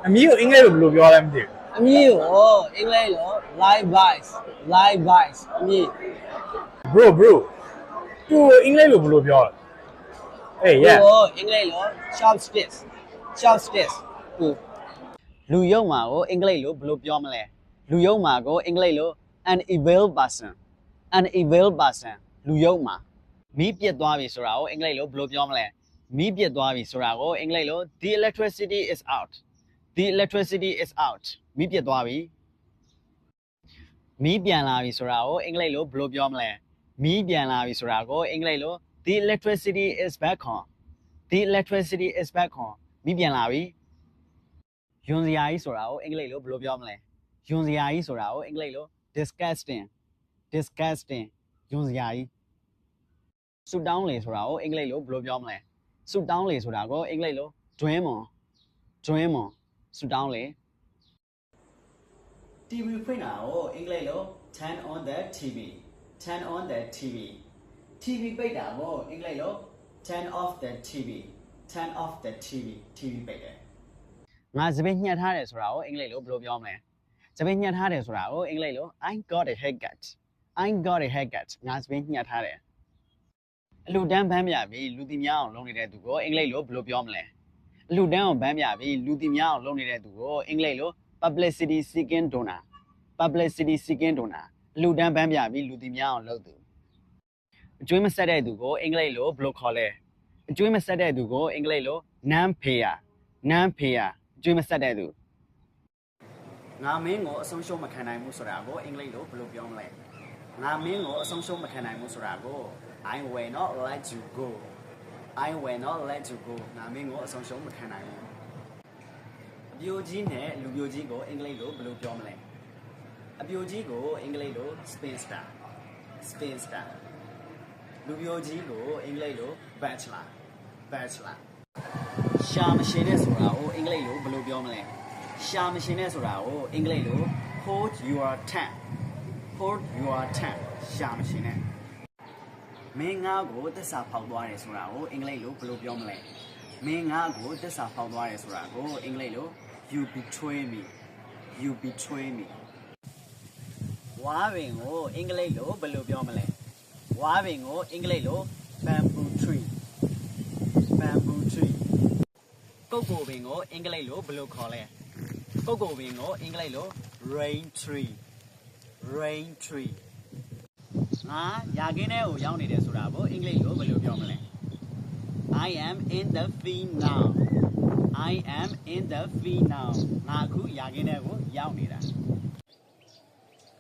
အမီးကိုအင်္ဂလိပ်လိုဘယ်လိုပြောလဲမသိဘူးအမည်ကိုအင်္ဂလိပ်လို live bites အမည် bro သူ့အင်္ဂလိပ်လိုဘယ်လိုပြောလဲyeah အင်္ဂလိပ်လို chopsticks လူယုံမှာကိုအင်္ဂလိပ်လိုဘယ်လိုပြောမလဲလူယုံမှာကိုအင်္ဂလိပ်လို an evil person လူယုံမှာမီးပြတ်သွားပြီဆိုတာကိုအင်္ဂလိပ်လိုဘယ်လိုပြောမလဲမီးပြတ်သွားပြီဆိုတာကိုအင်္ဂလိပ်လို the electricity is out မီးပြတ်သွားပြီမီးပြန်လာပြီဆိုတာကိုအင်္ဂလိပ်လိုဘယ်လိုပြောမလဲမီးပြန်လာပြီဆိုတာကိုအင်္ဂလိပ်လို the electricity is back on မီးပြန်လာပြီယွန်စရာကြီးဆိုတာကိုအင်္ဂလိပ်လိုဘယ်လိုပြောမလဲယွန်စရာကြီးဆိုတာကိုအင်္ဂလိပ်လို disgusting ယွန်စရာကြီးဆူတောင်းလေဆိုတာကိုအင်္ဂလိပ်လိုဘယ်လိုပြောမလဲဆူတောင်းလေဆိုတာကိုအင်္ဂလိပ်လို dream on ဆူတောင်းလေ TV ဖွင့်တာကိုအင်္ဂလိပ်လို turn on the TV TV ပိတ်တာကိုအင်္ဂလိပ်လို turn off the TV TV ပိတ်တယ်ငါစပင်းညှက်ထားတယ်ဆိုတာကိုအင်္ဂလိပ်လိုဘယ်လိုပြောမလဲစပင်းညှက်ထားတယ်ဆိုတာကိုအင်္ဂလိပ်လို I got a haircut ငါစပင်းညှက်ထားတယ်အလူတန်းဗန်းပြပြီးလူတီများအောင်လုပ်နေတဲ့သူကိုအင်္ဂလိပ်လိုဘယ်လိုပြောမလဲအလူတန်းအောင်ဗန်းပြပြီးလူတီများအောင်လုပ်နေတဲ့သူကိုအင်္ဂလိပ်လို publicity seeking donor အလူတန်းဗန်းပြပြီးလူတီများအောင်လုပ်သူအကျွေးမဆက်တဲ့သူကိုအင်္ဂလိပ်လိုဘယ်လိုခေါ်လဲအကျွေးမဆက်တဲ့သူကိုအင်္ဂလိပ်လို non payer အကျွေးမဆက်တဲ့သူငါမင်းကိုအဆုံးရှုံးမခံနိုင်ဘူးဆိုတာကိုအင်္ဂလိပ်လိုဘယ်လိုပြောမလဲငါမင်းကိုအဆုံးရှုံးမခံနိုင်ဘူးဆိုတာကို I will not let you go ငါမင်းကိုအဆုံးရှုံးမခံနိုင်ဘူးအပြိုကြီးနဲ့လူပြိုကြီးကိုအင်္ဂလိပ်လိုဘယ်လိုပြောမလဲအပြိုကြီးကိုအင်္ဂလိပ်လို spinster လူပြိုကြီးကိုအင်္ဂလိပ်လို bachelor ရှာမရှင်တဲ့ဆိုတာကိုအင်္ဂလိပ်လိုဘယ်လိုပြောမလဲရှာမရှင်တဲ့ဆိုတာကိုအင်္ဂလိပ်လို hold your tongue ရှာမရှင်တဲ့မင်းငါ့ကိုသစ္စာဖောက်သွားတယ်ဆိုတာကိုအင်္ဂလိပ်လိုဘယ်လိုပြောမလဲမင်းငါ့ကိုသစ္စာဖောက်သွားတယ်ဆိုတာကိုအင်္ဂလိပ်လို you betray me ဝါပင်ကိုအင်္ဂလိပ်လိုဘယ်လိုပြောမလဲဝါပင်ကိုအင်္ဂလိပ်လို bamboo tree ကုတ်ကိုပင်ကိုအင်္ဂလိပ်လိုဘယ်လိုခေါ်လဲကုတ်ကိုပင်ကိုအင်္ဂလိပ်လို rain tree ငါရာခင်းထဲကိုရောက်နေတယ်ဆိုတာကိုအင်္ဂလိပ်လိုဘယ်လိုပြောမလဲ I am in the field now ငါအခုရာခင်းထဲကိုရောက်နေတာ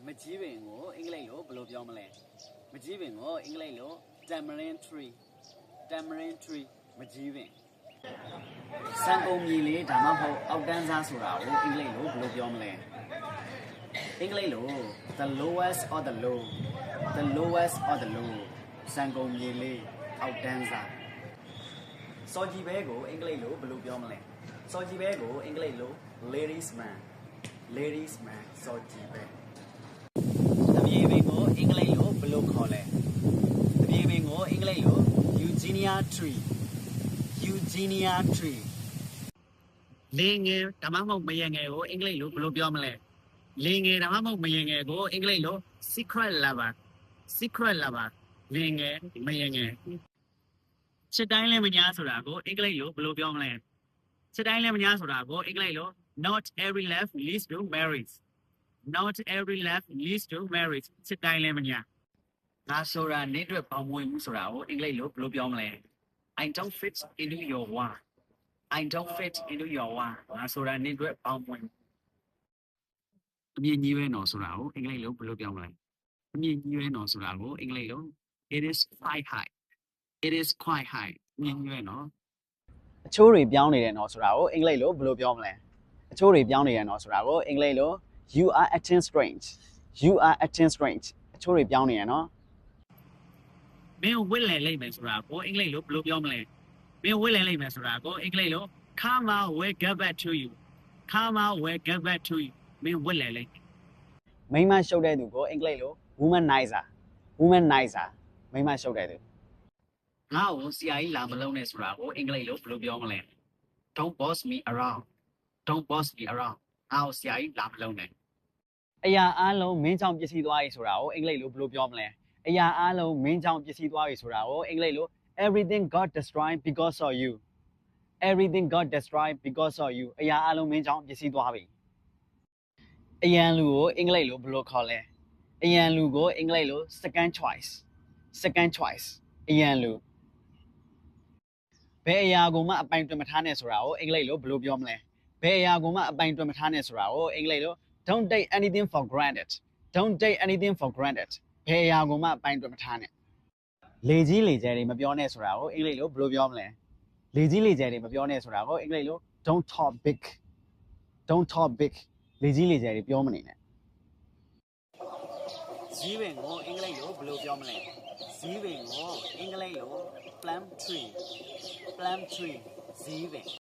မကြီးပင်ကိုအင်္ဂလိပ်လိုဘယ်လိုပြောမလဲမကြီးပင်ကိုအင်္ဂလိပ်လို tamarind tree မကြီးပင်စံကုန်မြေလေးဒါမှမဟုတ်အောက်တန်းစားဆိုတာကိုအင်္ဂလိပ်လိုဘယ်လိုပြောမလဲအင်္ဂလိပ်လို the lowest or the low စံကုန်မြေလေးအောက်တန်းစားစော်ကြီးဘဲကိုအင်္ဂလိပ်လိုဘယ်လိုပြောမလဲစော်ကြီးဘဲကိုအင်္ဂလိပ်လို ladies man စော်ကြီးဘဲတပြေပင်ကိုအင်္ဂလိပ်လိုဘယ်လိုခေါ်လဲတပြေပင်ကိုအင်္ဂလိပ်လို Eugenia tree လင်းငယ်ဒါမှမဟုတ်မယငယ်ကိုအင်္ဂလိပ်လိုဘယ်လိုပြောမလဲလင်းငယ်ဒါမှမဟုတ်မယငယ်ကိုအင်္ဂလိပ်လို secret lover လင်းငယ်မယငယ်ချစ်တိုင်းလည်းမညာဆိုတာကိုအင်္ဂလိပ်လိုဘယ်လိုပြောမလဲချစ်တိုင်းလည်းမညာဆိုတာကိုအင်္ဂလိပ်လို not every love leads to marriage ချစ်တိုင်းလည်းမညာငါဆိုတာနေအတွက်ပေါင်းမွေးမှုဆိုတာကိုအင်္ဂလိပ်လိုဘယ်လိုပြောမလဲ I don't fit into your war ငါဆိုတာနေအတွက်ပေါင်းမွေးမှုအမြင့်ကြီးပဲနော်ဆိုတာကိုအင်္ဂလိပ်လိုဘယ်လိုပြောမလဲအမြင့်ကြီးပဲနော်ဆိုတာကိုအင်္ဂလိပ်လို it is quite high မြင့်ကြီးပဲနော်အချိုးတွေပြောင်းနေတယ်နော်ဆိုတာကိုအင်္ဂလိပ်လိုဘယ်လိုပြောမလဲအချိုးတွေပြောင်းနေတယ်နော်ဆိုတာကိုအင်္ဂလိပ်လို you are acting strange အချိုးတွေပြောင်းနေရနော်မင်းဝစ်လဲလိုက်မယ်ဆိုတာကိုအင်္ဂလိပ်လိုဘယ်လိုပြောမလဲမင်းဝစ်လဲလိုက်မယ်ဆိုတာကိုအင်္ဂလိပ်လို come on we'll get back to you မင်းဝစ်လဲလိုက်မိန်းမရှုပ်တဲ့သူကိုအင်္ဂလိပ်လို womanizer မိန်းမရှုပ်တဲ့သူငါ့ကိုဆရာကြီးလာမလုံးနဲ့ဆိုတာကိုအင်္ဂလိပ်လိုဘယ်လိုပြောမလဲ don't boss me around don't boss me around ငါ့ကိုဆရာကြီးလာမလုံးနဲ့ အရာအားလုံးမင်းကြောင့်ပစ္စည်းသွားပြီဆိုတာကိုအင်္ဂလိပ်လိုဘယ်လိုပြောမလဲအရာအားလုံးမင်းကြောင့်ပစ္စည်းသွားပြီဆိုတာကိုအင်္ဂလိပ်လို everything got destroyed because of you everything got destroyed because of you အရာအားလုံးမင်းကြောင့်ပစ္စည်းသွားပြီအရန်လူကိုအင်္ဂလိပ်လိုဘယ်လိုခေါ်လဲအရန်လူကိုအင်္ဂလိပ်လို second choice အရန်လူဘယ်အရာကိုမှအပိုင်တွင်မထားနဲ့ဆိုတာကိုအင်္ဂလိပ်လိုဘယ်လိုပြောမလဲဘယ်အရာကိုမှအပိုင်တွင်မထားနဲ့ဆိုတာကိုအင်္ဂလိပ်လို don't take anything for granted don't take anything for granted ဘယ်အရာကိုမှအပိုင်တွင်မထားနဲ့လေကြီးလေကျဲတွေမပြောနဲ့ဆိုတာကိုအင်္ဂလိပ်လိုဘယ်လိုပြောမလဲလေကြီးလေကျဲတွေမပြောနဲ့ဆိုတာကိုအင်္ဂလိပ်လို don't talk big လေကြီးလေကျဲတွေပြောမနေနဲ့ဇီးပင်ကိုအင်္ဂလိပ်လိုဘယ်လိုပြောမလဲဇီးပင်ကိုအင်္ဂလိပ်လို plum tree ဇီးပင်